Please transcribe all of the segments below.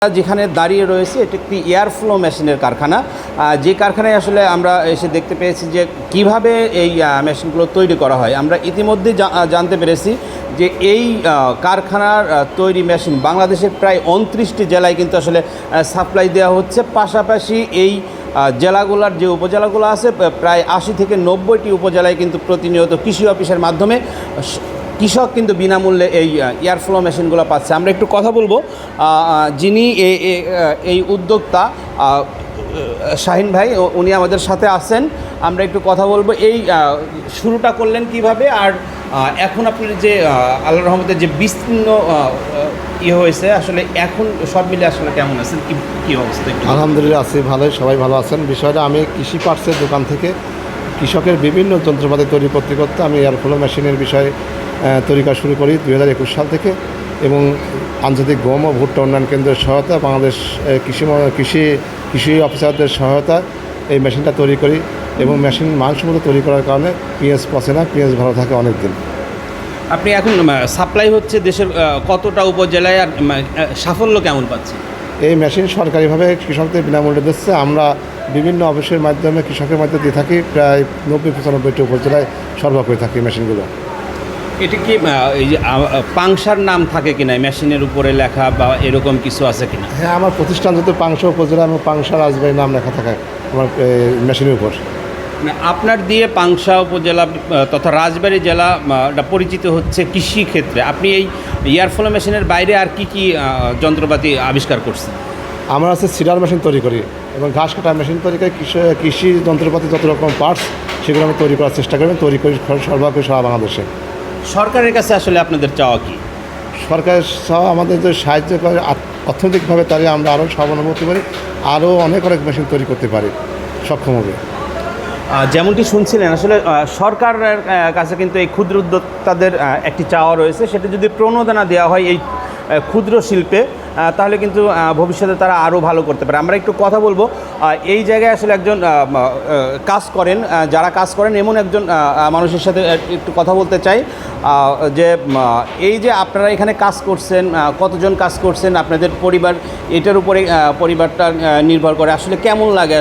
যেখানে দাঁড়িয়ে রয়েছে এটি একটি এয়ার ফ্লো মেশিনের কারখানা। যে কারখানায় আসলে আমরা এসে দেখতে পেয়েছি যে কিভাবে এই মেশিনগুলো তৈরি করা হয়। আমরা ইতিমধ্যে জানতে পেরেছি যে এই কারখানার তৈরি মেশিন বাংলাদেশের প্রায় 29টি জেলায় কিন্তু আসলে সাপ্লাই দেওয়া হচ্ছে। পাশাপাশি এই জেলাগুলোর যে উপজেলাগুলো আছে প্রায় 80 থেকে 90টি উপজেলায় কিন্তু প্রতিনিয়ত কৃষি অফিসের মাধ্যমে কৃষক কিন্তু বিনামূল্যে এই এয়ার ফ্লো মেশিনগুলো পাচ্ছে। আমরা একটু কথা বলবো যিনি এই উদ্যোক্তা শাহিন ভাই, উনি আমাদের সাথে আছেন। আমরা একটু কথা বলবো এই শুরুটা করলেন কিভাবে, আর এখন আপনি যে আল্লাহর রহমতে যে বিস্তীর্ণ হয়েছে আসলে এখন সব মিলে আসলে কেমন আছেন, কী অবস্থা? আলহামদুলিল্লাহ আছি, ভালোই, সবাই ভালো আছেন। বিষয়টা আমি কৃষি পার্টসের দোকান থেকে কৃষকের বিভিন্ন যন্ত্রপাতি তৈরি করতে করতে আমি এয়ার ফ্লো মেশিনের বিষয়ে তৈরি করা শুরু করি 2021 সাল থেকে, এবং আন্তর্জাতিক গম ও ভুট্টা উন্নয়ন কেন্দ্রের সহায়তা, বাংলাদেশ কৃষি অফিসারদের সহায়তা এই মেশিনটা তৈরি করি। এবং মেশিন মানসম্মত তৈরি করার কারণে পেঁয়াজ পচে না, পেঁয়াজ ভালো থাকে অনেক দিন। আপনি এখন সাপ্লাই হচ্ছে দেশের কতটা উপজেলায়, আর সাফল্য কেমন পাচ্ছে? এই মেশিন সরকারিভাবে কৃষকদের বিনামূল্যে দিচ্ছে। আমরা বিভিন্ন অফিসের মাধ্যমে কৃষকের মাধ্যমে দিয়ে থাকি, প্রায় 90-95টি উপজেলায় সরবরাহ করে থাকি মেশিনগুলো। এটা কি এই যে পাংশার নাম থাকে কিনা মেশিনের উপরে লেখা বা এরকম কিছু আছে কিনা? হ্যাঁ, আমার প্রতিষ্ঠান যত পাংশা উপজেলা এবং পাংশা রাজবাড়ির নাম লেখা থাকে আমার মেশিনের উপর। আপনার দিয়ে পাংশা উপজেলা তথা রাজবাড়ী জেলা পরিচিত হচ্ছে কৃষি ক্ষেত্রে। আপনি এই এয়ার ফ্লো মেশিনের বাইরে আর কি কি যন্ত্রপাতি আবিষ্কার করছেন? আমরা আছে সিডার মেশিন তৈরি করি এবং ঘাস কাটা মেশিন তৈরি করি। কৃষি যন্ত্রপাতি যত রকম পার্টস সেগুলো আমি তৈরি করার চেষ্টা করি, তৈরি করি সরবরাহ করি সারা বাংলাদেশে। সরকারের কাছে আসলে আপনাদের চাওয়া কি? সরকারের সহ আমাদের যে সাহায্য করে অর্থনৈতিকভাবে, তাহলে আমরা আরও স্বাবলম্বী করি, আরও অনেক মেশিন তৈরি করতে পারি, সক্ষম হবে। যেমনটি শুনছিলেন আসলে সরকারের কাছে কিন্তু এই ক্ষুদ্র উদ্যোক্তাদের একটি চাওয়া রয়েছে, সেটা যদি প্রণোদনা দেওয়া হয় এই ক্ষুদ্র শিল্পে, তাহলে কিন্তু ভবিষ্যতে তারা আরও ভালো করতে পারে। আমরা একটু কথা বলবো এই জায়গায় আসলে একজন কাজ করেন, যারা কাজ করেন এমন একজন মানুষের সাথে একটু কথা বলতে চাই যে এই যে আপনারা এখানে কাজ করছেন, কতজন কাজ করছেন, আপনাদের পরিবার এটার উপরে পরিবারটা নির্ভর করে, আসলে কেমন লাগে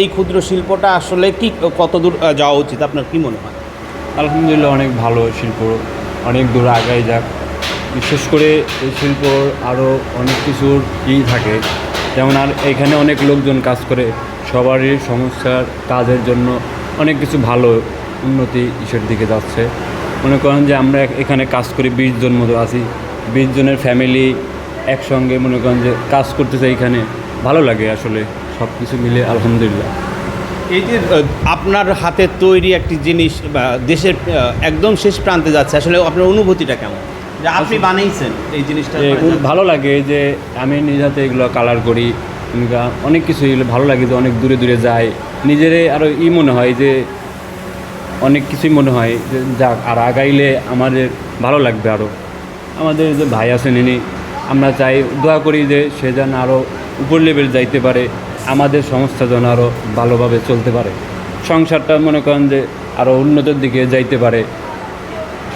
এই ক্ষুদ্র শিল্পটা আসলে কি কতদূর যাওয়া উচিত, আপনার কি মনে হয়? আলহামদুলিল্লাহ অনেক ভালো শিল্প, অনেক দূর আগাই যাক। বিশেষ করে এই শিল্প আরও অনেক কিছুর থাকে, যেমন আর এখানে অনেক লোকজন কাজ করে, সবারই সংস্কার কাজের জন্য অনেক কিছু ভালো উন্নতি ইসের দিকে যাচ্ছে। মনে করেন যে আমরা এখানে কাজ করি 20 জন মতো আছি, 20 জনের ফ্যামিলি একসঙ্গে মনে করেন যে কাজ করতেছে, এখানে ভালো লাগে আসলে সব কিছু মিলে আলহামদুলিল্লাহ। এই যে আপনার হাতে তৈরি একটি জিনিস বা দেশের একদম শেষ প্রান্তে যাচ্ছে, আসলে আপনার অনুভূতিটা কেমন যে আপনি বানিয়েছেন এই জিনিসটা? ভালো লাগে যে আমি নিজ হাতে এগুলো কালার করি, অনেক কিছু এগুলো ভালো লাগে যে অনেক দূরে দূরে যায়, নিজেরে আরও মনে হয় যে অনেক কিছুই মনে হয় যে যাক আর আগাইলে আমাদের ভালো লাগবে। আরও আমাদের যে ভাই আছেন ইনি, আমরা চাই দোয়া করি যে সে যেন আরও উপর লেভেল যাইতে পারে, আমাদের সংস্থা যেন আরও ভালোভাবে চলতে পারে, সংসারটা মনে করেন যে আরও উন্নতির দিকে যাইতে পারে,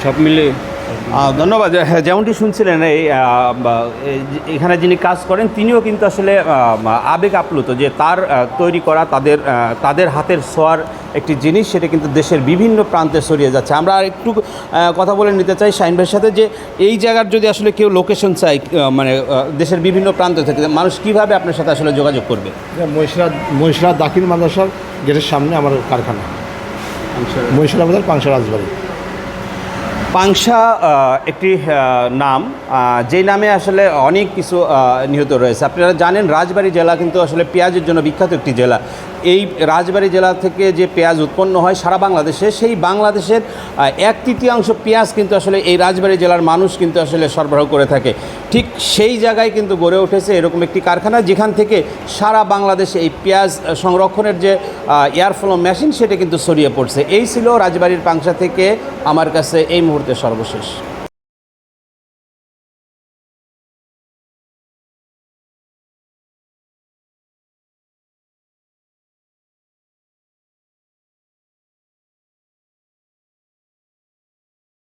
সব মিলে। ধন্যবাদ। যেমনটি শুনছিলেন এখানে যিনি কাজ করেন তিনিও কিন্তু আসলে আবেগ আপ্লুত যে তার তৈরি করা তাদের হাতের ছোঁয়ার একটি জিনিস, সেটা কিন্তু দেশের বিভিন্ন প্রান্তে ছড়িয়ে যাচ্ছে। আমরা আর একটু কথা বলে নিতে চাই শাহিন ভাইয়ের সাথে যে এই জায়গার যদি আসলে কেউ লোকেশন চাই, মানে দেশের বিভিন্ন প্রান্ত থেকে মানুষ কীভাবে আপনার সাথে আসলে যোগাযোগ করবে? মহিষরা দাখিল মাদ্রাসার গেটের সামনে আমার কারখানা, মহিষরা বাজার পাংশা রাজবাড়ি। পাংশা একটি নাম, যেই নামে আসলে অনেক কিছু নিহিত রয়েছে। আপনারা জানেন রাজবাড়ী জেলা কিন্তু আসলে পেঁয়াজের জন্য বিখ্যাত একটি জেলা। এই রাজবাড়ী জেলা থেকে যে পেঁয়াজ উৎপন্ন হয় সারা বাংলাদেশে, সেই বাংলাদেশের 1/3 পেঁয়াজ কিন্তু আসলে এই রাজবাড়ী জেলার মানুষ কিন্তু আসলে সরবরাহ করে থাকে। ঠিক সেই জায়গায় কিন্তু গড়ে উঠেছে এরকম একটি কারখানা, যেখান থেকে সারা বাংলাদেশে এই পেঁয়াজ সংরক্ষণের যে এয়ার ফ্লো মেশিন সেটা কিন্তু ছড়িয়ে পড়ছে। এই ছিল রাজবাড়ীর পাংশা থেকে আমার কাছে এই মুহূর্তে সর্বশেষ।